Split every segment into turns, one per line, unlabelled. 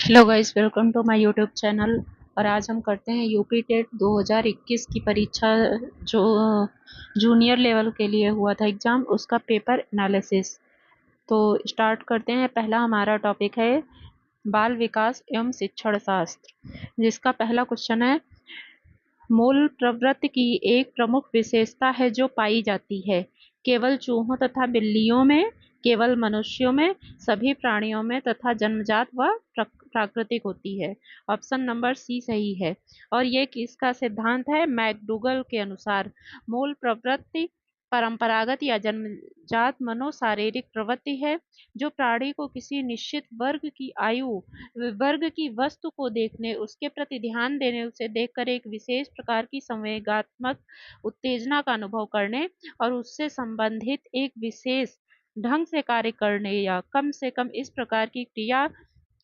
Hello guys, welcome to my YouTube channel. और आज हम करते हैं यूपी टेट 2021 की परीक्षा, जो जूनियर लेवल के लिए हुआ था एग्ज़ाम, उसका पेपर एनालिसिस। तो स्टार्ट करते हैं। पहला हमारा टॉपिक है बाल विकास एवं शिक्षण शास्त्र, जिसका पहला क्वेश्चन है, मूल प्रवृत्ति की एक प्रमुख विशेषता है जो पाई जाती है केवल चूहों तथा बिल्लियों में, केवल मनुष्यों में, सभी प्राणियों में तथा जन्मजात व प्राकृतिक होती है। ऑप्शन नंबर सी सही है। और ये किसका सिद्धांत है? मैकडूगल के अनुसार मूल प्रवृत्ति परंपरागत या जन्मजात मनोशारीरिक प्रवृत्ति है जो प्राणी को किसी निश्चित वर्ग की आयु, वर्ग की वस्तु को देखने, उसके प्रति ध्यान देने, उसे देखकर एक विशेष प्रकार की संवेगात्मक उत्तेजना का अनुभव करने और उससे संबंधित एक विशेष ढंग से कार्य करने या कम से कम इस प्रकार की क्रिया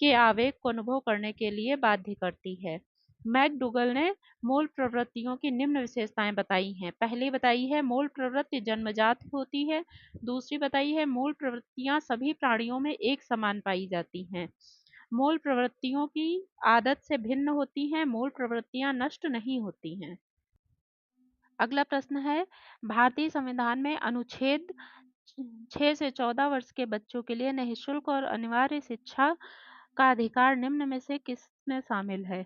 के आवेग को अनुभव करने के लिए बाध्य करती है। मैकडूगल ने मूल प्रवृत्तियों की निम्न विशेषताएं बताई हैं। पहली बताई है मूल प्रवृत्ति जन्मजात होती है। दूसरी बताई है मूल प्रवृत्तियां सभी प्राणियों में एक समान पाई जाती हैं। मूल प्रवृत्तियों की आदत से भिन्न होती हैं। मूल प्रवृत्तियां नष्ट नहीं होती हैं। अगला प्रश्न है, भारतीय संविधान में अनुच्छेद 6 से 14 वर्ष के बच्चों के लिए निःशुल्क और अनिवार्य शिक्षा का अधिकार निम्न में से किस में शामिल है?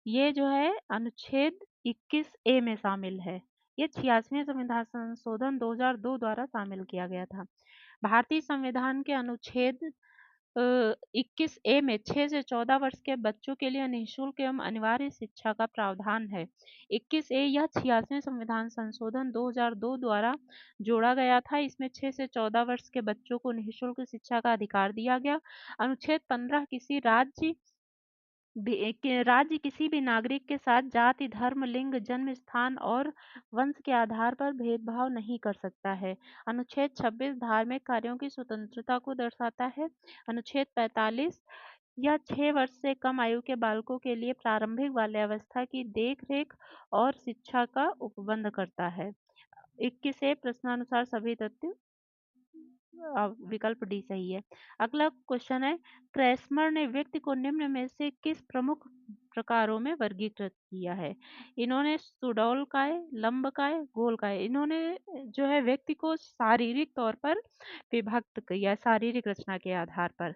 ये जो है अनुच्छेद 21A में शामिल है। ये 86वें संविधान संशोधन 2002 द्वारा शामिल किया गया था। भारतीय संविधान के अनुच्छेद 21A में 6 से 14 वर्ष के बच्चों के लिए निःशुल्क एवं अनिवार्य शिक्षा का प्रावधान है। 21A यह 86वें संविधान संशोधन 2002 द्वारा जोड़ा गया था। इसमें 6 से 14 वर्ष के बच्चों को निःशुल्क शिक्षा का अधिकार दिया गया। अनुच्छेद 15 किसी राज्य किसी भी नागरिक के साथ जाति, धर्म, लिंग, जन्म स्थान और वंश के आधार पर भेदभाव नहीं कर सकता है। अनुच्छेद 26 धार्मिक कार्यों की स्वतंत्रता को दर्शाता है। अनुच्छेद 45 यह 6 वर्ष से कम आयु के बालकों के लिए प्रारंभिक बाल्यावस्था की देखरेख और शिक्षा का उपबंध करता है। 21 प्रश्नानुसार सभी तथ्य विकल्प डी सही है। अगला क्वेश्चन है, क्रेस्मर ने व्यक्ति को निम्न में से किस प्रमुख प्रकारों में वर्गीकृत किया है? इन्होंने सुडौलकाय, लंबकाय, गोलकाय, इन्होंने जो है व्यक्ति को शारीरिक तौर पर विभक्त किया, शारीरिक रचना के आधार पर।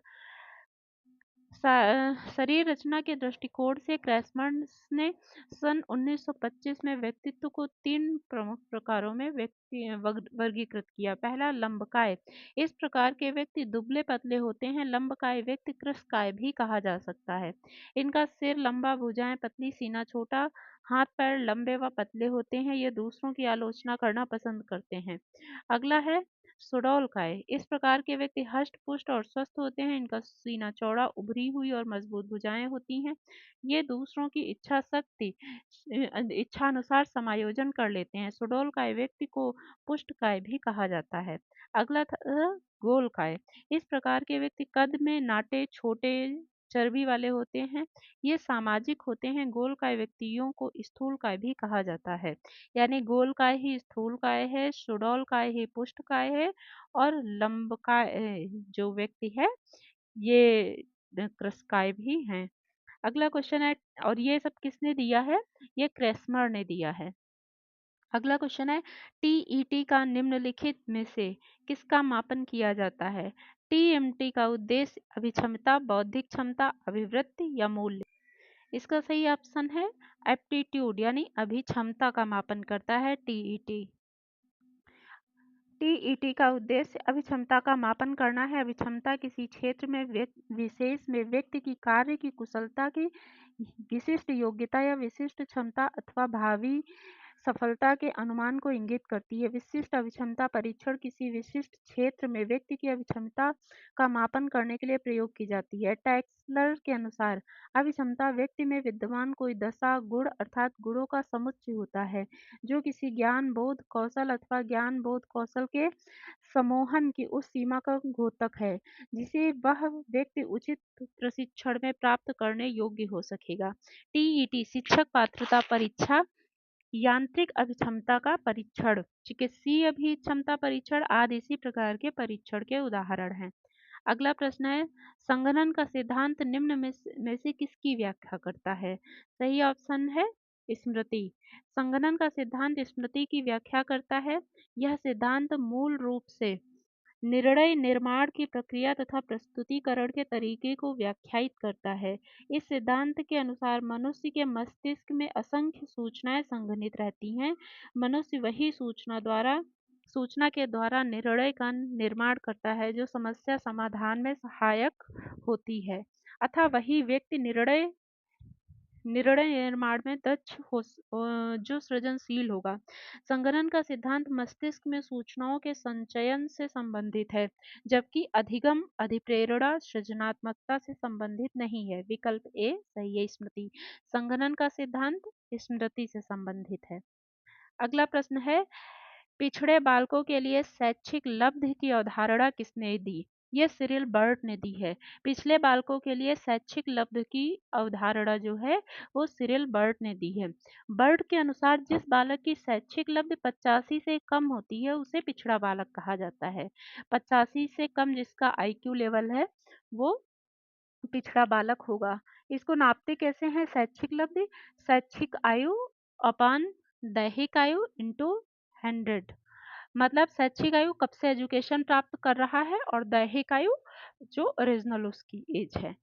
शरीर रचना के दृष्टिकोण से क्रेस्मर ने सन 1925 में व्यक्तित्व को 3 प्रमुख प्रकारों में वर्गीकृत किया। पहला, लंबकाय। इस प्रकार के व्यक्ति दुबले पतले होते हैं। लंबकाय व्यक्ति कृशकाय भी कहा जा सकता है। इनका सिर लंबा, भुजाएं पतली, सीना छोटा, हाथ पैर लंबे व पतले होते हैं। ये दूसरों की आलोचना करना पसंद करते हैं। अगला है सुडौलकाय। इस प्रकार के व्यक्ति हष्ट पुष्ट और स्वस्थ होते हैं। इनका सीना चौड़ा, उभरी हुई और मजबूत भुजाएं होती हैं। ये दूसरों की इच्छा अनुसार समायोजन कर लेते हैं। सुडौलकाय व्यक्ति को पुष्टकाय भी कहा जाता है। अगला था गोलकाय। इस प्रकार के व्यक्ति कद में नाटे, छोटे, चर्बी वाले होते हैं। ये सामाजिक होते हैं। गोलकाय व्यक्तियों को स्थूलकाय भी कहा जाता है। यानी गोलकाय ही स्थूलकाय है, सुडौलकाय ही पुष्टकाय है और लंबकाय जो व्यक्ति है ये कृशकाय भी हैं। अगला क्वेश्चन है, और ये सब किसने दिया है? ये क्रेस्मर ने दिया है। अगला क्वेश्चन है, टीईटी का निम्नलिखित में से किसका मापन किया जाता है? टीएमटी का उद्देश्य अभिक्षमता, बौद्धिक क्षमता, अभिवृत्ति या मूल्य? इसका सही ऑप्शन है एप्टीट्यूड, यानी अभिक्षमता का मापन करता है टीईटी। टीईटी का उद्देश्य अभिक्षमता का मापन करना है। अभिक्षमता किसी क्षेत्र में विशेष में व्यक्ति की कार्य की कुशलता की विशिष्ट योग्यता या विशिष्ट क्षमता अथवा भावी सफलता के अनुमान को इंगित करती है। विशिष्ट अभिक्षमता परीक्षण किसी विशिष्ट क्षेत्र में व्यक्ति की अभिक्षमता का मापन करने के लिए प्रयोग की जाती है। टैक्सलर के अनुसार अभिक्षमता व्यक्ति में विद्यमान कोई दशा, गुण अर्थात गुणों का समुच्चय होता है जो किसी ज्ञान, बोध, कौशल अथवा ज्ञान, बोध, कौशल के सम्मोहन की उस सीमा का द्योतक है जिसे वह व्यक्ति उचित प्रशिक्षण में प्राप्त करने योग्य हो सकेगा। टीईटी शिक्षक पात्रता परीक्षा, यांत्रिक अभिक्षमता का परीक्षण, चिकित्सीय अभिक्षमता परीक्षण आदि इसी प्रकार के परीक्षण के उदाहरण हैं। अगला प्रश्न है, संघनन का सिद्धांत निम्न में से किसकी व्याख्या करता है? सही ऑप्शन है स्मृति। संघनन का सिद्धांत स्मृति की व्याख्या करता है। यह सिद्धांत मूल रूप से निर्णय निर्माण की प्रक्रिया तथा प्रस्तुतिकरण के तरीके को व्याख्यायित करता है। इस सिद्धांत के अनुसार मनुष्य के मस्तिष्क में असंख्य सूचनाएं संघनित रहती हैं। मनुष्य वही सूचना के द्वारा निर्णय का निर्माण करता है जो समस्या समाधान में सहायक होती है, अतः वही व्यक्ति निर्णय निर्माण में दक्ष जो सृजनशील होगा। संगणन का सिद्धांत मस्तिष्क में सूचनाओं के संचयन से संबंधित है, जबकि अधिगम अधिप्रेरणा सृजनात्मकता से संबंधित नहीं है। विकल्प ए सही है स्मृति। संगणन का सिद्धांत स्मृति से संबंधित है। अगला प्रश्न है, पिछड़े बालकों के लिए शैक्षिक लब्धि की अवधारणा किसने दी? ये सिरिल बर्ड ने दी है। पिछले बालकों के लिए शैक्षिक लब्धि की अवधारणा जो है वो सिरिल बर्ड ने दी है। बर्ड के अनुसार जिस बालक की शैक्षिक लब्धि 85 से कम होती है उसे पिछड़ा बालक कहा जाता है। 85 से कम जिसका आईक्यू लेवल है वो पिछड़ा बालक होगा। इसको नापते कैसे हैं? शैक्षिक लब्धि शैक्षिक आयु अपान दैहिक आयु इंटू 100। मतलब शैक्षिक आयु कब से एजुकेशन प्राप्त कर रहा है और दैहिक आयु जो ओरिजिनल उसकी एज है।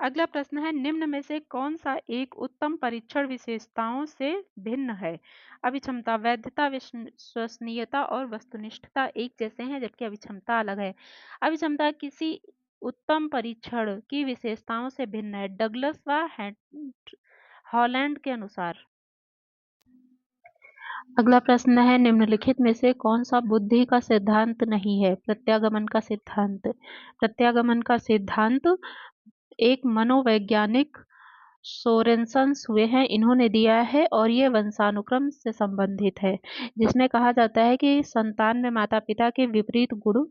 अगला प्रश्न है, निम्न में से कौन सा एक उत्तम परीक्षण विशेषताओं से भिन्न है? अभिक्षमता, वैधता, विश्वसनीयता और वस्तुनिष्ठता एक जैसे हैं जबकि अभिक्षमता अलग है। अभिक्षमता किसी उत्तम परीक्षण की विशेषताओं से भिन्न है डगलस व हॉलैंड के अनुसार। अगला प्रश्न है, निम्नलिखित में से कौन सा बुद्धि का सिद्धांत नहीं है? प्रत्यागमन का सिद्धांत। प्रत्यागमन का सिद्धांत एक मनोवैज्ञानिक सोरेनसन हुए हैं, इन्होंने दिया है और ये वंशानुक्रम से संबंधित है, जिसमें कहा जाता है कि संतान में माता पिता के विपरीत गुण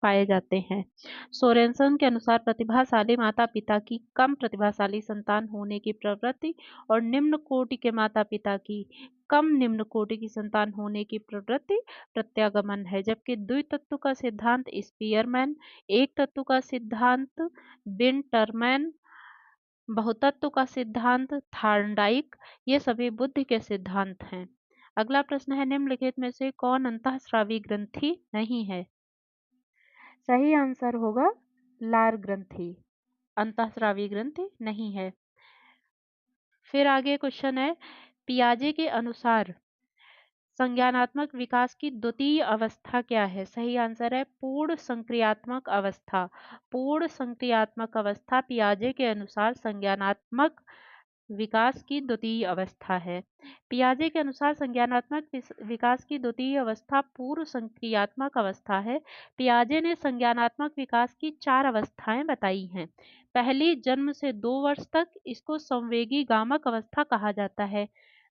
पाए जाते हैं। सोरेनसन के अनुसार प्रतिभाशाली माता पिता की कम प्रतिभाशाली संतान होने की प्रवृत्ति और निम्न कोटि के माता पिता की कम निम्न कोटि की संतान होने की प्रवृत्ति प्रत्यागमन है। जबकि द्वितत्व का सिद्धांत स्पीयरमैन, एक तत्व का सिद्धांत विंटरमैन, बहुतत्व का सिद्धांत थार्नडाइक, ये सभी बुद्धि के सिद्धांत हैं। अगला प्रश्न है, निम्नलिखित में से कौन अंतःस्रावी ग्रंथि नहीं है? सही आंसर होगा लार ग्रंथि, अंतःस्रावी ग्रंथि नहीं है। फिर आगे क्वेश्चन है, पियाजे के अनुसार संज्ञानात्मक विकास की द्वितीय अवस्था क्या है? सही आंसर है पूर्ण संक्रियात्मक अवस्था। पूर्ण संक्रियात्मक अवस्था पियाजे के अनुसार संज्ञानात्मक विकास की द्वितीय अवस्था है। पियाजे के अनुसार संज्ञानात्मक विकास की द्वितीय अवस्था पूर्व संक्रियात्मक अवस्था है। पियाजे ने संज्ञानात्मक विकास की 4 अवस्थाएं बताई हैं। पहली, जन्म से 2 वर्ष तक, इसको संवेगी गामक अवस्था कहा जाता है।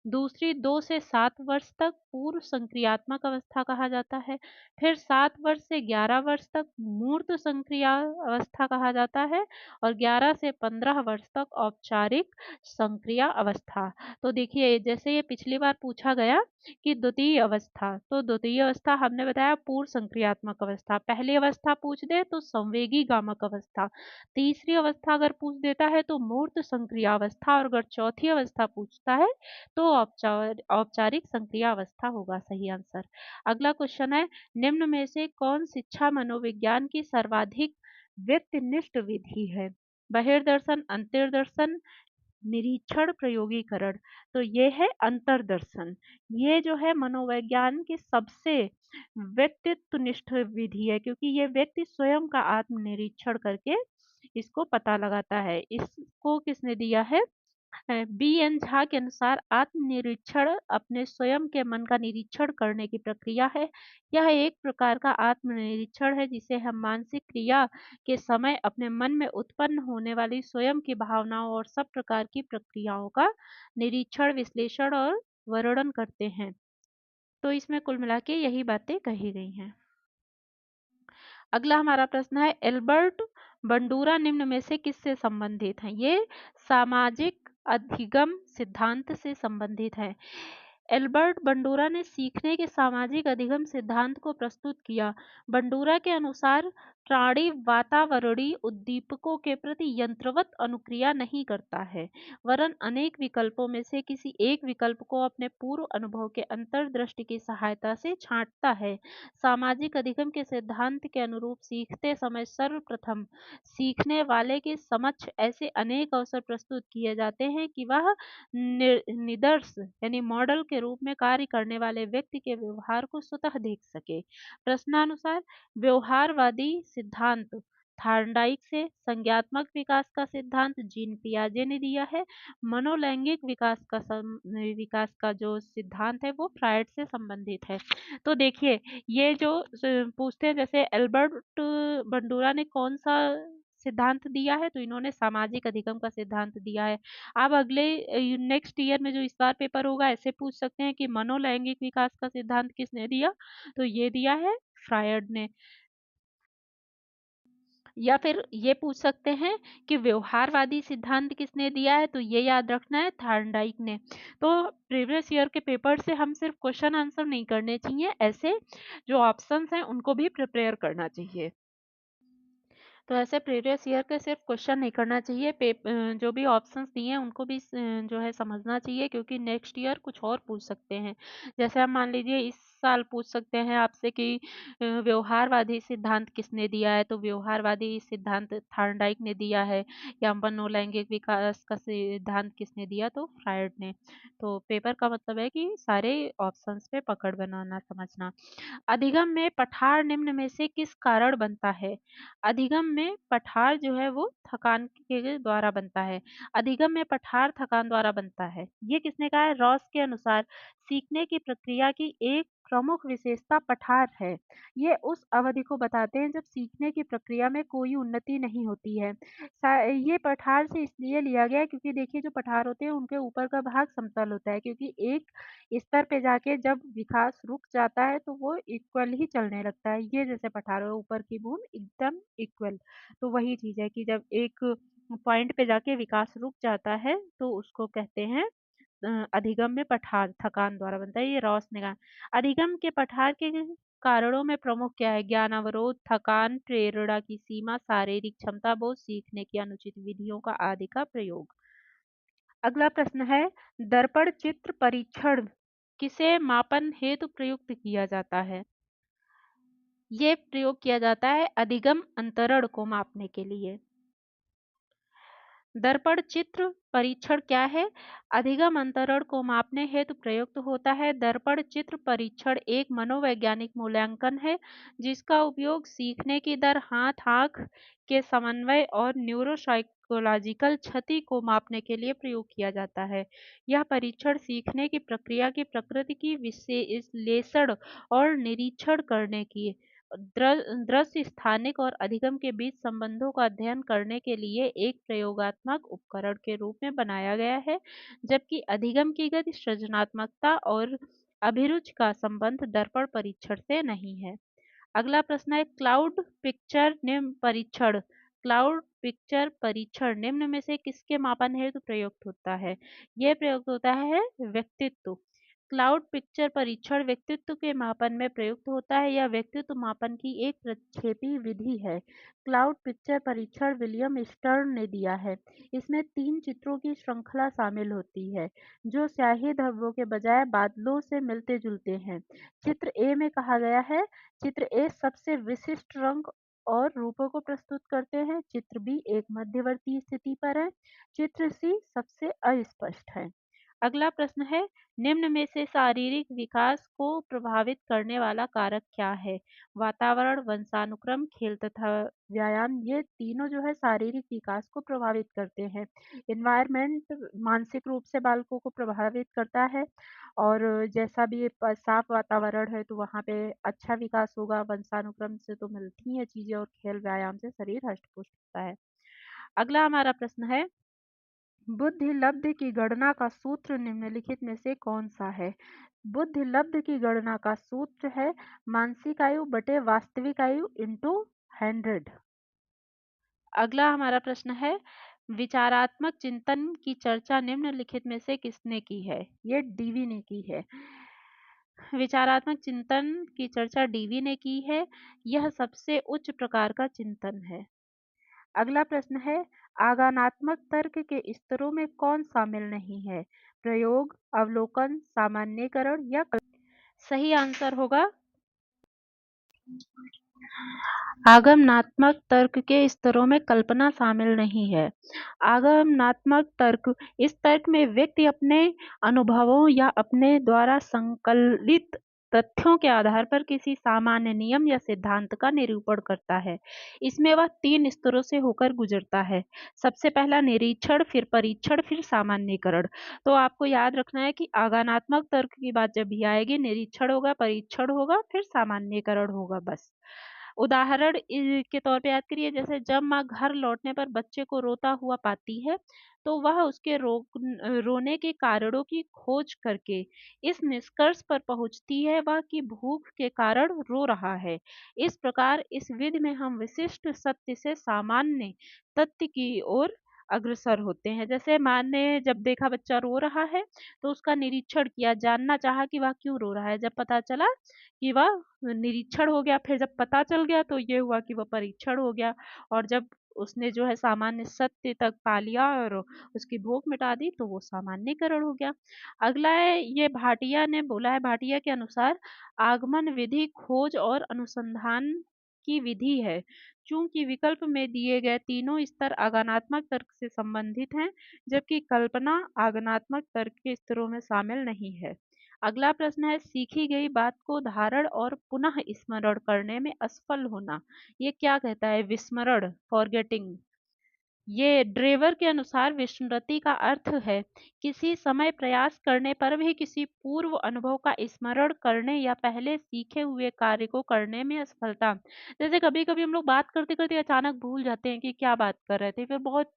दूसरी 2 से 7 वर्ष तक पूर्व संक्रियात्मक अवस्था कहा जाता है। फिर 7 वर्ष से 11 वर्ष तक मूर्त संक्रिया अवस्था कहा जाता है और 11 से 15 वर्ष तक औपचारिक संक्रिया अवस्था। तो देखिए, जैसे ये पिछली बार पूछा गया कि द्वितीय अवस्था, तो द्वितीय अवस्था हमने बताया पूर्व संक्रियात्मक अवस्था। पहली अवस्था पूछ दे तो संवेगी गामक अवस्था। तीसरी अवस्था अगर पूछ देता है तो मूर्त संक्रिया अवस्था, और अगर चौथी अवस्था पूछता है तो औपचारिक संक्रिया अवस्था होगा सही आंसर। अगला क्वेश्चन है, निम्न में से कौन शिक्षा मनोविज्ञान की सर्वाधिक व्यक्तिनिष्ठ विधि है? बहिर्दर्शन, अंतर्दर्शन, निरीक्षण, प्रयोगीकरण। तो ये है अंतर्दर्शन। ये जो है मनोविज्ञान की सबसे व्यक्तित्वनिष्ठ विधि है, क्योंकि ये व्यक्ति स्वयं का आत्मनिरीक्षण करके इसको पता लगाता है। इसको किसने दिया है? बी.एन. झा के अनुसार आत्मनिरीक्षण अपने स्वयं के मन का निरीक्षण करने की प्रक्रिया है। यह एक प्रकार का आत्मनिरीक्षण है जिसे हम मानसिक क्रिया के समय अपने मन में उत्पन्न होने वाली स्वयं की भावनाओं और सब प्रकार की प्रक्रियाओं का निरीक्षण, विश्लेषण और वर्णन करते हैं। तो इसमें कुल मिला के यही बातें कही गई हैं। अगला हमारा प्रश्न है, एल्बर्ट बंडूरा निम्न में से किससे संबंधित हैं? ये सामाजिक अधिगम सिद्धांत से संबंधित है। एल्बर्ट बंडूरा ने सीखने के सामाजिक अधिगम सिद्धांत को प्रस्तुत किया। बंडूरा के अनुसार प्राणी वातावरणीय उद्दीपकों के प्रति यंत्रवत अनुक्रिया नहीं करता है, वरन अनेक विकल्पों में से किसी एक विकल्प को अपने पूर्व अनुभव के अंतर्दृष्टि की सहायता से छांटता है। सामाजिक अधिगम के सिद्धांत के अनुरूप सीखते समय सर्वप्रथम सीखने वाले के समक्ष ऐसे अनेक अवसर प्रस्तुत किए जाते हैं कि वह निदर्श यानी मॉडल के रूप में कार्य करने वाले व्यक्ति के व्यवहार को स्वतः देख सके। प्रश्नानुसार व्यवहारवादी सिद्धांत थार्नडाइक से, संज्ञात्मक विकास का सिद्धांत जीन पियाजे ने दिया है, मनोलैंगिक विकास का जो सिद्धांत है वो फ्रायड से संबंधित है। तो देखिए, ये जो पूछते हैं जैसे एल्बर्ट बंडूरा ने कौन सा सिद्धांत दिया है, तो इन्होंने सामाजिक अधिगम का सिद्धांत दिया है। अब अगले नेक्स्ट ईयर में जो इस बार पेपर होगा ऐसे पूछ सकते हैं कि मनोलैंगिक विकास का सिद्धांत किसने दिया, तो ये दिया है फ्रायड ने। या फिर ये पूछ सकते हैं कि व्यवहारवादी सिद्धांत किसने दिया है, तो ये याद रखना है थार्नडाइक ने। तो प्रीवियस ईयर के पेपर से हम सिर्फ क्वेश्चन आंसर नहीं करने चाहिए, ऐसे जो ऑप्शंस हैं उनको भी प्रिपेयर करना चाहिए। तो ऐसे प्रीवियस ईयर के सिर्फ क्वेश्चन नहीं करना चाहिए, जो भी ऑप्शंस दिए हैं उनको भी जो है समझना चाहिए, क्योंकि नेक्स्ट ईयर कुछ और पूछ सकते हैं। जैसे आप मान लीजिए इस साल पूछ सकते हैं आपसे कि व्यवहारवादी सिद्धांत किसने दिया है, तो व्यवहारवादी सिद्धांत थार्नडाइक ने दिया है। या मनोलैंगिक विकास का सिद्धांत किसने दिया, तो फ्रायड ने। तो पेपर का मतलब है कि सारे ऑप्शंस पे पकड़ बनाना समझना। अधिगम में पठार निम्न में से किस कारण बनता है? अधिगम में पठार जो है वो थकान के द्वारा बनता है। अधिगम में पठार थकान द्वारा बनता है। ये किसने कहा है? रॉस के अनुसार सीखने की प्रक्रिया की एक प्रमुख विशेषता पठार है। ये उस अवधि को बताते हैं जब सीखने की प्रक्रिया में कोई उन्नति नहीं होती है। ये पठार से इसलिए लिया गया है क्योंकि देखिए जो पठार होते हैं उनके ऊपर का भाग समतल होता है, क्योंकि एक स्तर पे जाके जब विकास रुक जाता है तो वो इक्वल ही चलने लगता है। ये जैसे पठार हो, ऊपर की बूंद एकदम इक्वल। तो वही चीज है कि जब एक पॉइंट पे जाके विकास रुक जाता है तो उसको कहते हैं अधिगम में पठार थकान द्वारा बनता है। ये रॉस ने कहा। अधिगम के पठार के कारणों में प्रमुख क्या है? ज्ञान अवरोध, थकान, प्रेरणा की सीमा, शारीरिक क्षमता बोध, सीखने की अनुचित विधियों का आदि का प्रयोग। अगला प्रश्न है, दर्पण चित्र परीक्षण किसे मापन हेतु प्रयुक्त किया जाता है? ये प्रयोग किया जाता है अधिगम अंतरण को मापने के लिए। दर्पण चित्र परीक्षण क्या है? अधिगम अंतरण को मापने हेतु प्रयुक्त होता है। दर्पण चित्र परीक्षण एक मनोवैज्ञानिक मूल्यांकन है जिसका उपयोग सीखने की दर, हाथ आंख के समन्वय और न्यूरोसाइकोलॉजिकल क्षति को मापने के लिए प्रयोग किया जाता है। यह परीक्षण सीखने की प्रक्रिया की प्रकृति की विश्लेषण और निरीक्षण करने की दृश्य स्थानिक और अधिगम के बीच संबंधों का अध्ययन करने के लिए एक प्रयोगात्मक उपकरण के रूप में बनाया गया है, जबकि अधिगम की गति, सृजनात्मकता और अभिरुचि का संबंध दर्पण परीक्षण से नहीं है। अगला प्रश्न है, क्लाउड पिक्चर निम्न परीक्षण। क्लाउड पिक्चर परीक्षण निम्न में से किसके मापन हेतु प्रयुक्त होता है? यह प्रयुक्त होता है व्यक्तित्व। क्लाउड पिक्चर परीक्षण व्यक्तित्व के मापन में प्रयुक्त होता है। यह व्यक्तित्व मापन की एक प्रक्षेपी विधि है। क्लाउड पिक्चर परीक्षण विलियम स्टर्न ने दिया है। इसमें 3 चित्रों की श्रृंखला शामिल होती है जो स्याही धब्बों के बजाय बादलों से मिलते जुलते हैं। चित्र ए में कहा गया है, चित्र ए सबसे विशिष्ट रंग और रूपों को प्रस्तुत करते हैं। चित्र बी एक मध्यवर्ती स्थिति पर है। चित्र सी सबसे अस्पष्ट है। अगला प्रश्न है, निम्न में से शारीरिक विकास को प्रभावित करने वाला कारक क्या है? वातावरण, वंशानुक्रम, खेल तथा व्यायाम, ये तीनों जो है शारीरिक विकास को प्रभावित करते हैं। इन्वायरमेंट मानसिक रूप से बालकों को प्रभावित करता है, और जैसा भी साफ वातावरण है तो वहाँ पे अच्छा विकास होगा। वंशानुक्रम से तो मिलती हैं चीजें, और खेल व्यायाम से शरीर हष्ट पुष्ट होता है। अगला हमारा प्रश्न है, बुद्धि लब्ध की गणना का सूत्र निम्नलिखित में से कौन सा है? बुद्धि लब्ध की गणना का सूत्र है मानसिक आयु बटे वास्तविक आयु इंटू 100। अगला हमारा प्रश्न है, विचारात्मक चिंतन की चर्चा निम्नलिखित में से किसने की है? ये डीवी ने की है। विचारात्मक चिंतन की चर्चा डीवी ने की है। यह सबसे उच्च प्रकार का चिंतन है। अगला प्रश्न है, आगानात्मक तर्क के स्तरों में कौन शामिल नहीं है? प्रयोग, अवलोकन, सामान्यीकरण या सही आंसर होगा आगमनात्मक तर्क के स्तरों में कल्पना शामिल नहीं है। आगमनात्मक तर्क, इस तर्क में व्यक्ति अपने अनुभवों या अपने द्वारा संकलित तथ्यों के आधार पर किसी सामान्य नियम या सिद्धांत का निरूपण करता है। इसमें वह 3 स्तरों से होकर गुजरता है। सबसे पहला निरीक्षण, फिर परीक्षण, फिर सामान्यीकरण। तो आपको याद रखना है कि आगमनात्मक तर्क की बात जब भी आएगी, निरीक्षण होगा, परीक्षण होगा, फिर सामान्यीकरण होगा। बस उदाहरण के तौर पे याद करिए, जैसे जब माँ घर लौटने पर बच्चे को रोता हुआ पाती है तो वह उसके रोने के कारणों की खोज करके इस निष्कर्ष पर पहुंचती है वह कि भूख के कारण रो रहा है। इस प्रकार इस विधि में हम विशिष्ट सत्य से सामान्य तथ्य की ओर अग्रसर होते हैं। जैसे माँ ने जब देखा बच्चा रो रहा है तो उसका निरीक्षण किया, जानना चाहा कि वह क्यों रो रहा है। जब पता चला कि वह निरीक्षण हो गया, फिर जब पता चल गया तो ये हुआ कि वह परीक्षण हो गया, और जब उसने जो है सामान्य सत्य तक पा लिया और उसकी भूख मिटा दी तो वो सामान्यकरण हो गया। अगला है, ये भाटिया ने बोला है, भाटिया के अनुसार आगमन विधि खोज और अनुसंधान की विधि है। चूंकि विकल्प में दिए गए तीनों स्तर आगमनात्मक तर्क से संबंधित हैं, जबकि कल्पना आगमनात्मक तर्क के स्तरों में शामिल नहीं है। अगला प्रश्न है, सीखी गई बात को धारण और पुनः स्मरण करने में असफल होना, ये क्या कहता है? विस्मरण, फॉरगेटिंग। ये ड्रेवर के अनुसार विस्मृति का अर्थ है किसी समय प्रयास करने पर भी किसी पूर्व अनुभव का स्मरण करने या पहले सीखे हुए कार्य को करने में असफलता। जैसे कभी कभी हम लोग बात करते करते अचानक भूल जाते हैं कि क्या बात कर रहे थे, फिर बहुत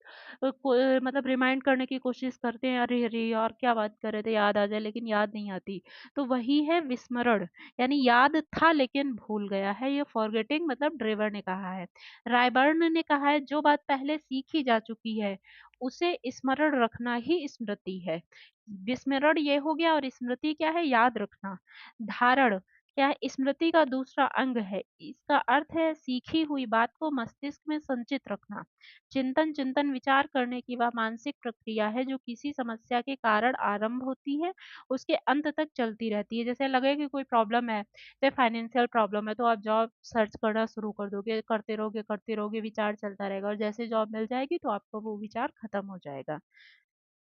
मतलब रिमाइंड करने की कोशिश करते हैं, अरे अरे यार क्या बात कर रहे थे, याद आ जाए, लेकिन याद नहीं आती। तो वही है विस्मरण, यानी याद था लेकिन भूल गया है। ये फॉरगेटिंग मतलब ड्रेवर ने कहा है। रायबर्न ने कहा है, जो बात पहले सीखी जा चुकी है उसे स्मरण रखना ही स्मृति है। विस्मरण ये हो गया, और स्मृति क्या है? याद रखना। धारण क्या है? स्मृति का दूसरा अंग है। इसका अर्थ है सीखी हुई बात को मस्तिष्क में संचित रखना। चिंतन, चिंतन विचार करने की वह मानसिक प्रक्रिया है जो किसी समस्या के कारण आरंभ होती है, उसके अंत तक चलती रहती है। जैसे लगे कि कोई प्रॉब्लम है, जैसे फाइनेंशियल प्रॉब्लम है, तो आप जॉब सर्च करना शुरू कर दोगे, करते रहोगे, विचार चलता रहेगा, और जैसे जॉब मिल जाएगी तो आपका वो विचार खत्म हो जाएगा।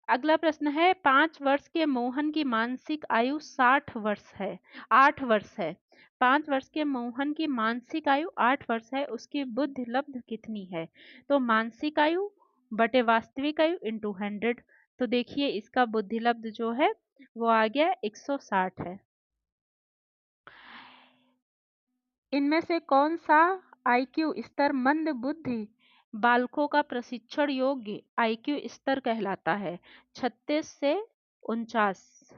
अगला प्रश्न है, 5 वर्ष के मोहन की मानसिक आयु 60 वर्ष है, 8 वर्ष है। 5 वर्ष के मोहन की मानसिक आयु 8 वर्ष है, उसकी बुद्धि लब्ध कितनी है? तो मानसिक आयु बटे वास्तविक आयु इंटू 100। तो देखिए इसका बुद्धि लब्ध जो है वो आ गया 160 है। इनमें से कौन सा आईक्यू स्तर मंद बुद्धि बालकों का प्रशिक्षण योग्य आईक्यू स्तर कहलाता है? 36 से 49,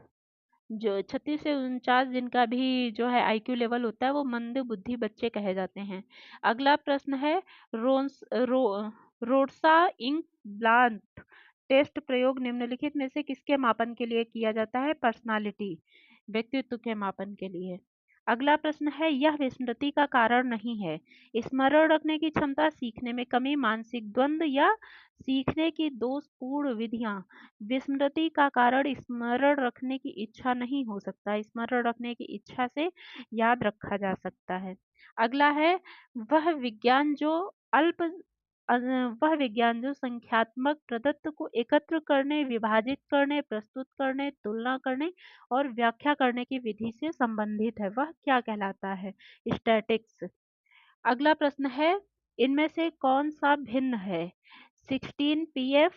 जो 36 से 49 जिनका भी जो है आईक्यू लेवल होता है वो मंद बुद्धि बच्चे कहे जाते हैं। अगला प्रश्न है, रोडसा इंक ब्लांट टेस्ट प्रयोग निम्नलिखित में से किसके मापन के लिए किया जाता है? पर्सनालिटी, व्यक्तित्व के मापन के लिए। अगला प्रश्न है, यह विस्मृति का कारण नहीं है। स्मरण रखने की क्षमता, सीखने में कमी, मानसिक द्वंद्व या सीखने की दोषपूर्ण विधियां। विस्मृति का कारण स्मरण रखने की इच्छा नहीं हो सकता, स्मरण रखने की इच्छा से याद रखा जा सकता है। अगला है, वह विज्ञान जो अल्प वह विज्ञान जो संख्यात्मक प्रदत्त को एकत्र करने, विभाजित करने, प्रस्तुत करने, तुलना करने और व्याख्या करने की विधि से संबंधित है, वह क्या कहलाता है? स्टैटिक्स। अगला प्रश्न है, इनमें से कौन सा भिन्न है? 16 PF,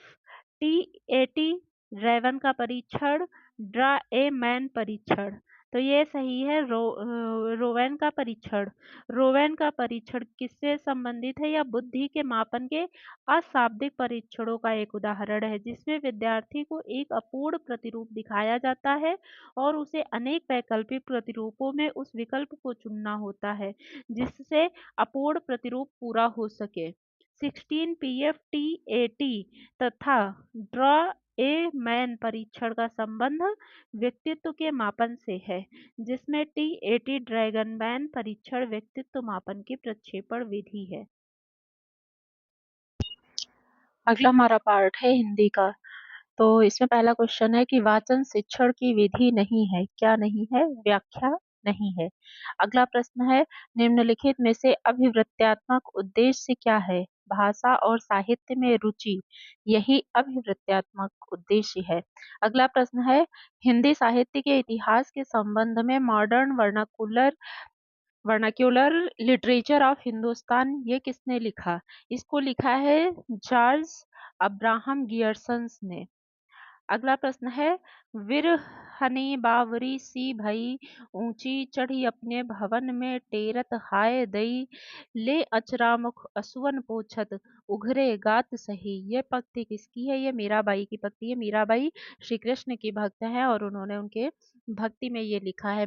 T80, रेवन का परीक्षण, ड्रा ए मैन परीक्षण। तो ये सही है, रोवेन का परीक्षण। रोवेन का परीक्षण किससे संबंधित है? या बुद्धि के मापन के अशाब्दिक परीक्षणों का एक उदाहरण है, जिसमें विद्यार्थी को एक अपूर्ण प्रतिरूप दिखाया जाता है और उसे अनेक वैकल्पिक प्रतिरूपों में उस विकल्प को चुनना होता है जिससे अपूर्ण प्रतिरूप पूरा हो सके। 16 PF-TAT तथा ड्रॉ ए मैन परीक्षण का संबंध व्यक्तित्व के मापन से है, जिसमें TAT ड्रैगन मैन परीक्षण व्यक्तित्व मापन की प्रक्षेपण विधि है। अगला हमारा पार्ट है हिंदी का। तो इसमें पहला क्वेश्चन है कि वाचन शिक्षण की विधि नहीं है। क्या नहीं है? व्याख्या नहीं है। अगला प्रश्न है निम्नलिखित में से अभिवृत्त्यात्मक उद्देश्य क्या है? भाषा और साहित्य में रुचि, यही अभिवृत्त्यात्मक उद्देश्य है। अगला प्रश्न है हिंदी साहित्य के इतिहास के संबंध में modern vernacular literature of Hindustan ये किसने लिखा? इसको लिखा है चार्ल्स अब्राहम गियर्सन ने। अगला प्रश्न है विरहनी बावरी सी भई, ऊंची चढ़ी अपने भवन में टेरत हाय दई, ले अचरामुख असुवन पोछत, उघरे गात सही। ये पंक्ति किसकी है? ये मीराबाई की पंक्ति है। मीराबाई श्री कृष्ण की भक्त है और उन्होंने उनके भक्ति में ये लिखा है।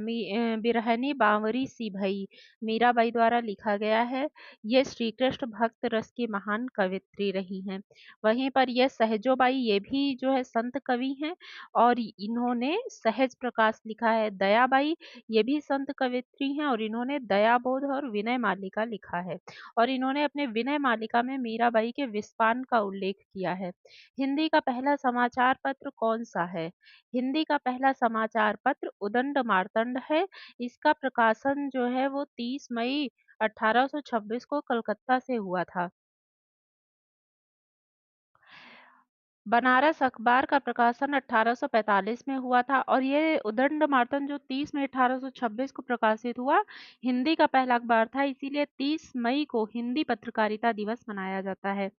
बिरहनी बावरी सी भई मीराबाई द्वारा लिखा गया है। ये श्री कृष्ण भक्त रस की महान कवित्री रही हैं। वहीं पर यह सहजोबाई ये भी जो है संत कवि हैं और इन्होंने सहज प्रकाश लिखा है। दयाबाई ये भी संत कवित्री हैं और इन्होंने दयाबोध और विनय मालिका लिखा है और इन्होंने अपने विनय मालिका में मीराबाई के विस्पान का उल्लेख किया है। हिंदी का पहला समाचार पत्र कौन सा है? हिंदी का पहला समाचार पत्र उदंड मार्तंड है। इसका प्रकाशन जो है वो 30 मई 1826 को कलकत्ता से हुआ था। बनारस अखबार का प्रकाशन 1845 में हुआ था और ये उदंड मार्तंड जो 30 मई 1826 को प्रकाशित हुआ हिंदी का पहला अखबार था, इसीलिए 30 मई को हिंदी पत्रकारिता दिवस मनाया जाता है।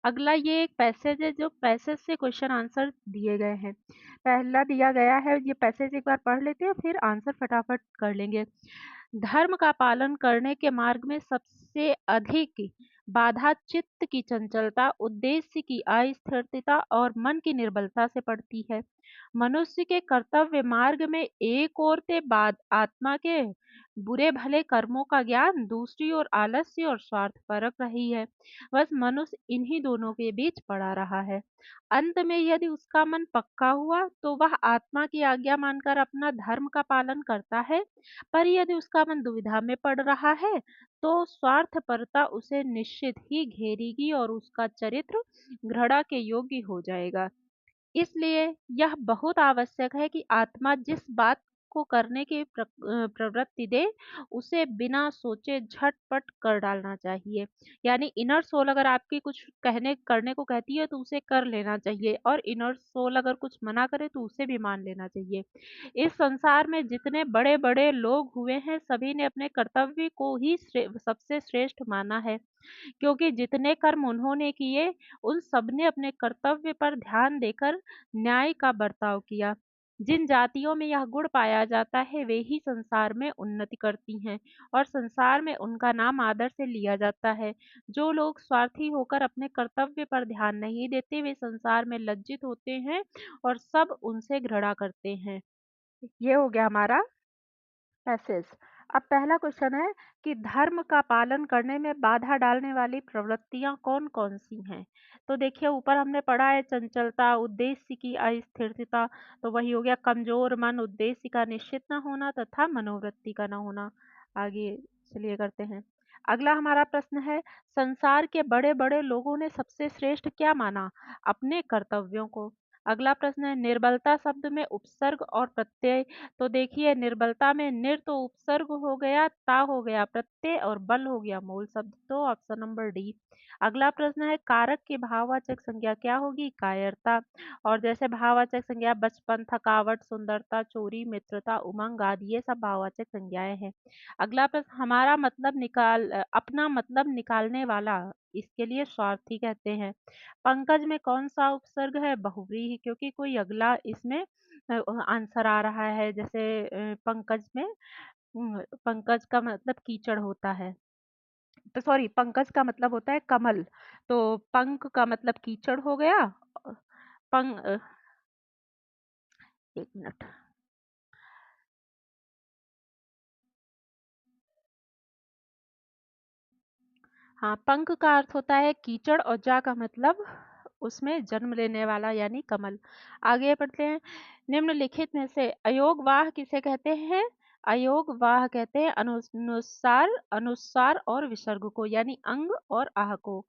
अगला ये एक पैसेज है जो पैसेज से क्वेश्चन आंसर दिए गए हैं। पहला दिया गया है, ये पैसेज एक बार पढ़ लेते हैं फिर आंसर फटाफट कर लेंगे। धर्म का पालन करने के मार्ग में सबसे अधिक बाधा चित्त की चंचलता, उद्देश्य की अस्थिरता और मन की निर्बलता से पड़ती है। मनुष्य के कर्तव्य मार्ग में एक ओर ते बाद आत्मा के बुरे भले कर्मों का ज्ञान, दूसरी ओर आलस्य और स्वार्थ परक रही है। बस मनुष्य इन्हीं दोनों के बीच पड़ा रहा है। अंत में यदि उसका मन पक्का हुआ तो वह आत्मा की आज्ञा मानकर अपना धर्म का पालन करता है, पर यदि उसका मन दुविधा में पड़ रहा है तो स्वार्थपरता उसे निश्चित ही घेरेगी और उसका चरित्र घृणा के योग्य हो जाएगा। इसलिए यह बहुत आवश्यक है कि आत्मा जिस बात को करने की प्रवृत्ति दे उसे बिना सोचे झटपट कर डालना चाहिए। यानी इनर सोल अगर आपकी कुछ कहने करने को कहती है तो उसे कर लेना चाहिए और इनर सोल अगर कुछ मना करे तो उसे भी मान लेना चाहिए। इस संसार में जितने बड़े बड़े लोग हुए हैं सभी ने अपने कर्तव्य को ही सबसे श्रेष्ठ माना है, क्योंकि जितने कर्म उन्होंने किए उन सबने अपने कर्तव्य पर ध्यान देकर न्याय का बर्ताव किया। जिन जातियों में यह गुण पाया जाता है वे ही संसार में उन्नति करती हैं और संसार में उनका नाम आदर से लिया जाता है। जो लोग स्वार्थी होकर अपने कर्तव्य पर ध्यान नहीं देते वे संसार में लज्जित होते हैं और सब उनसे घृणा करते हैं। ये हो गया हमारा पैसेज। अब पहला क्वेश्चन है कि धर्म का पालन करने में बाधा डालने वाली प्रवृत्तियां कौन कौन सी हैं? तो देखिए ऊपर हमने पढ़ा है चंचलता, उद्देश्य की अस्थिरता, तो वही हो गया कमजोर मन, उद्देश्य का निश्चित न होना तथा मनोवृत्ति का न होना। आगे चलिए करते हैं। अगला हमारा प्रश्न है संसार के बड़े बड़े लोगों ने सबसे श्रेष्ठ क्या माना? अपने कर्तव्यों को। अगला प्रश्न है निर्बलता शब्द में उपसर्ग और प्रत्यय। तो देखिए निर्बलता में निर तो उपसर्ग हो गया, ता हो गया प्रत्यय और बल हो गया मूल शब्द, तो ऑप्शन नंबर डी। अगला प्रश्न है कारक की भाववाचक संज्ञा क्या होगी? कायरता। और जैसे भाववाचक संज्ञा बचपन, थकावट, सुंदरता, चोरी, मित्रता, उमंग आदि ये सब भाववाचक संज्ञाएं हैं। अगला प्रश्न हमारा मतलब अपना मतलब निकालने वाला, इसके लिए स्वार्थी कहते हैं। पंकज में कौन सा उपसर्ग है? बहुव्रीहि, क्योंकि कोई अगला इसमें आंसर आ रहा है। जैसे पंकज में पंकज का मतलब कीचड़ होता है, तो सॉरी पंकज का मतलब होता है कमल, तो पंक का मतलब कीचड़ हो गया। पंक एक मिनट। हाँ, पंख का अर्थ होता है कीचड़ और जा का मतलब उसमें जन्म लेने वाला यानी कमल। आगे बढ़ते हैं। निम्नलिखित में से अयोगवाह किसे कहते हैं? अयोगवाह कहते हैं अनुस्वार अनुस्वार और विसर्ग को, यानी अंग और आह को।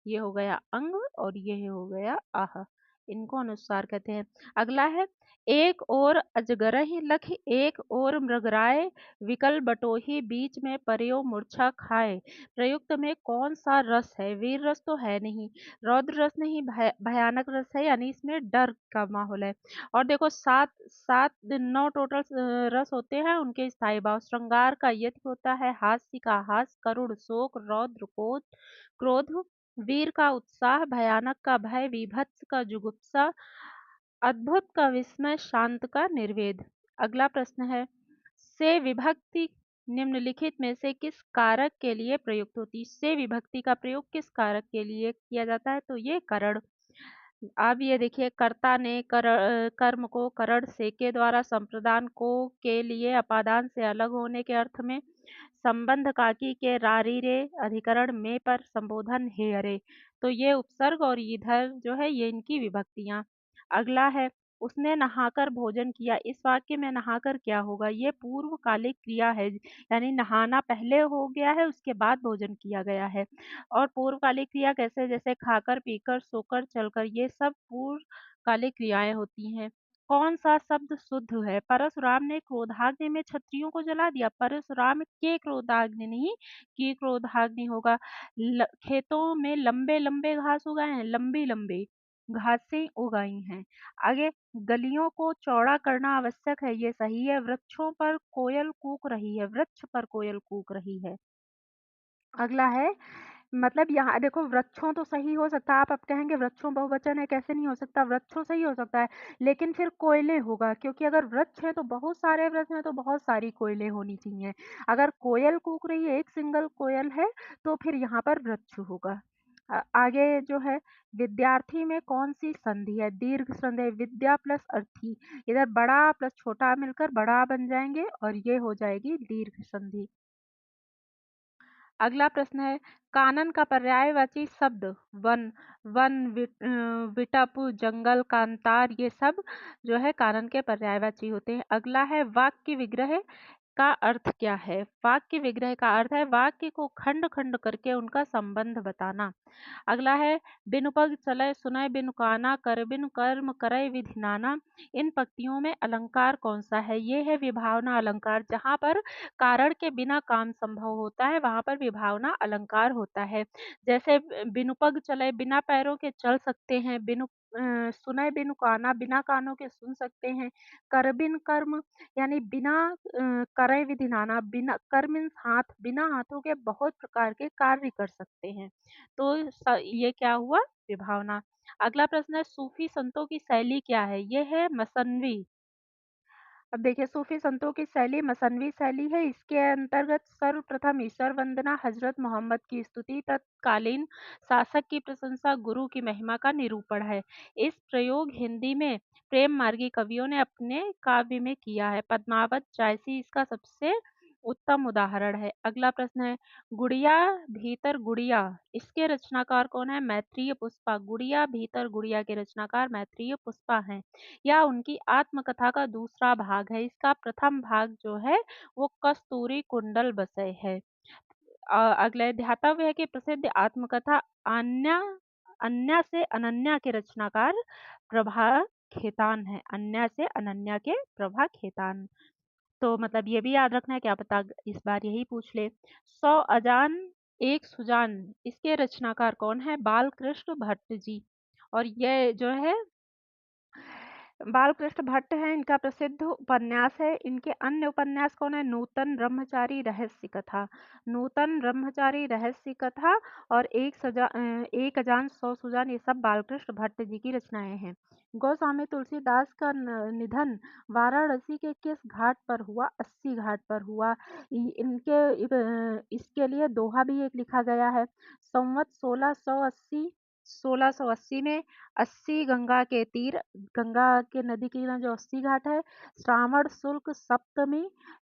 ये हो गया अंग और ये हो गया आह। इनको अनुस्वार कहते हैं। अगला है, एक ओर अजगरहि लख एक ओर मृगराय विकल बटोही बीच में पर्यो मूर्छा खाए। प्रयुक्त में कौन सा रस है? वीर रस तो है नहीं, रौद्र रस नहीं, भयानक रस है, यानी इसमें डर का माहौल है। और देखो सात सात नौ टोटल रस होते हैं, उनके स्थायी भाव। श्रृंगार का यति होता है, हास्य का हास, करुण शोक, रौद्र क्रोध क्रोध, वीर का उत्साह, भयानक का भय, विभत्स का जुगुप्सा, अद्भुत का विस्मय, शांत का निर्वेद। अगला प्रश्न है, से विभक्ति निम्नलिखित में से किस कारक के लिए प्रयुक्त होती है? से विभक्ति का प्रयोग किस कारक के लिए किया जाता है? तो ये करण। अब ये देखिए, कर्ता ने कर्म को करण से के द्वारा संप्रदान को के लिए अपादान से अलग होने के अर्थ में, संबंध काकी के रारी रे अधिकरण में पर संबोधन हे अरे। तो ये उपसर्ग और इधर जो है ये इनकी विभक्तियां। अगला है, उसने नहाकर भोजन किया। इस वाक्य में नहाकर क्या होगा? ये पूर्वकालिक क्रिया है, यानी नहाना पहले हो गया है, उसके बाद भोजन किया गया है। और पूर्वकालिक क्रिया कैसे? जैसे खाकर, पीकर, सोकर, चलकर, ये सब पूर्वकालिक क्रियाएं होती हैं। कौन सा शब्द शुद्ध है? परशुराम ने क्रोधाग्नि में क्षत्रियों को जला दिया। परशुराम के क्रोधाग्नि नहीं, की क्रोधाग्नि होगा। खेतों में लंबे लंबे घास उगाए हैं, लंबी लंबी घासें उगाई हैं। आगे, गलियों को चौड़ा करना आवश्यक है, ये सही है। वृक्षों पर कोयल कूक रही है, वृक्ष पर कोयल कूक रही है। अगला है, मतलब यहाँ देखो वृक्षों तो सही हो सकता है, आप अब कहेंगे वृक्षों बहुवचन है, कैसे नहीं हो सकता? वृक्षों सही हो सकता है, लेकिन फिर कोयले होगा, क्योंकि अगर वृक्ष है तो बहुत सारे वृक्ष हैं, तो बहुत सारी कोयले होनी चाहिए। अगर कोयल कूक रही है, एक सिंगल कोयल है, तो फिर यहाँ पर वृक्ष होगा। आगे जो है, विद्यार्थी में कौन सी संधि है? दीर्घ संधि है, विद्या प्लस अर्थी। इधर बड़ा प्लस छोटा मिलकर बड़ा बन जाएंगे और ये हो जाएगी दीर्घ संधि। अगला प्रश्न है, कानन का पर्यायवाची शब्द वन, विटप, जंगल, कांतार, ये सब जो है कानन के पर्यायवाची होते हैं। अगला है, वाक्य विग्रह का अर्थ क्या है? वाक्य विग्रह का अर्थ है वाक्य को खंड खंड करके उनका संबंध बताना। अगला है, बिनु पग चलय सुनय बिनु काना कर बिनु कर्म करय विधि नाना। इन पंक्तियों में अलंकार कौन सा है? ये है विभावना अलंकार। जहाँ पर कारण के बिना काम संभव होता है वहां पर विभावना अलंकार होता है। जैसे बिनु पग चले, बिना पैरों के चल सकते हैं। बिनु सुनय बिनु काना, बिना कानों के सुन सकते हैं। कर बिन कर्म, यानी बिना करे विधि नाना, बिना कर मीन्स हाथ, बिना हाथों के बहुत प्रकार के कार्य कर सकते हैं। तो ये क्या हुआ? विभावना। अगला प्रश्न है, सूफी संतों की शैली क्या है? ये है मसनवी। अब देखिए, सूफी संतों की शैली मसनवी शैली है। इसके अंतर्गत सर्वप्रथम ईश्वर वंदना, हजरत मोहम्मद की स्तुति, तत्कालीन शासक की प्रशंसा, गुरु की महिमा का निरूपण है। इस प्रयोग हिंदी में प्रेम मार्गी कवियों ने अपने काव्य में किया है। पद्मावत, जायसी इसका सबसे उत्तम उदाहरण है। अगला प्रश्न है, गुड़िया भीतर गुड़िया, इसके रचनाकार कौन है? मैत्रेय पुष्पा। गुड़िया भीतर गुड़िया के रचनाकार मैत्रेय पुष्पा हैं। या उनकी आत्मकथा का दूसरा भाग है। इसका प्रथम भाग जो है वो कस्तूरी कुंडल बसे है। अगला ध्यातव्य है कि प्रसिद्ध आत्मकथा अन्या अन्या से अनन्या के रचनाकार प्रभा खेतान है। अन्या से अनन्या के प्रभा खेतान। तो मतलब ये भी याद रखना है, क्या पता इस बार यही पूछ ले। 100 अजान एक सुजान, इसके रचनाकार कौन है? बालकृष्ण भट्ट जी। और ये जो है बालकृष्ण भट्ट हैं, इनका प्रसिद्ध उपन्यास है। इनके अन्य उपन्यास कौन है? नूतन ब्रह्मचारी रहस्य कथा, नूतन ब्रह्मचारी रहस्य कथा और एक अजान 100 सुजान, ये सब बालकृष्ण भट्ट जी की रचनाएं हैं। गोस्वामी तुलसीदास का निधन वाराणसी के किस घाट पर हुआ? 80 घाट पर हुआ। इसके लिए दोहा भी एक लिखा गया है। संवत 1680 में 80 गंगा के तीर, गंगा के नदी किनारे जो 80 घाट है। श्रावण शुक्ल सप्तमी,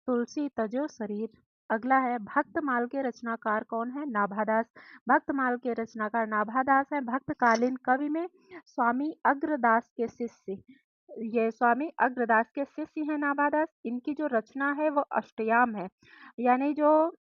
तुलसी तजो शरीर। अगला है भक्तमाल के रचनाकार कौन है? नाभादास। भक्तमाल के रचनाकार नाभादास हैं। भक्तकालीन कवि में स्वामी अग्रदास के शिष्य, ये स्वामी अग्रदास के शिष्य हैं नाभादास। इनकी जो रचना है वो अष्टयाम है, यानी जो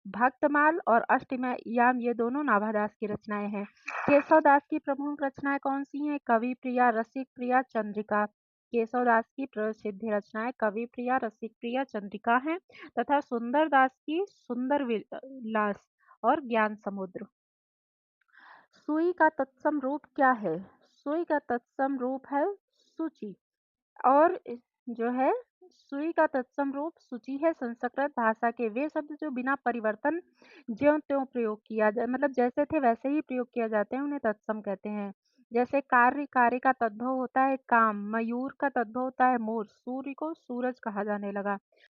भक्तमाल और अष्टयाम ये दोनों नाभादास की रचनाएं हैं। केशवदास की प्रमुख रचनाएं कौन सी हैं? कवि प्रिया, रसिक प्रिया, चंद्रिका। केशवदास की प्रसिद्ध रचनाएं कवि प्रिया, रसिक प्रिया, चंद्रिका हैं तथा सुंदरदास की सुंदर विलास और ज्ञान समुद्र। सुई का तत्सम रूप क्या है? सुई का तत्सम रूप है सूची। और जो है सुई का तत्सम रूप सूची है। संस्कृत भाषा के वे शब्द जो बिना परिवर्तन ज्यों त्यों प्रयोग किया जाए, मतलब जैसे थे वैसे ही प्रयोग किया जाते हैं, उन्हें तत्सम कहते हैं। जैसे कार्य, कार्य का तद्भव होता है काम। मयूर का तद्भव होता है मोर। सूर्य को सूरज कहा जाने लगा।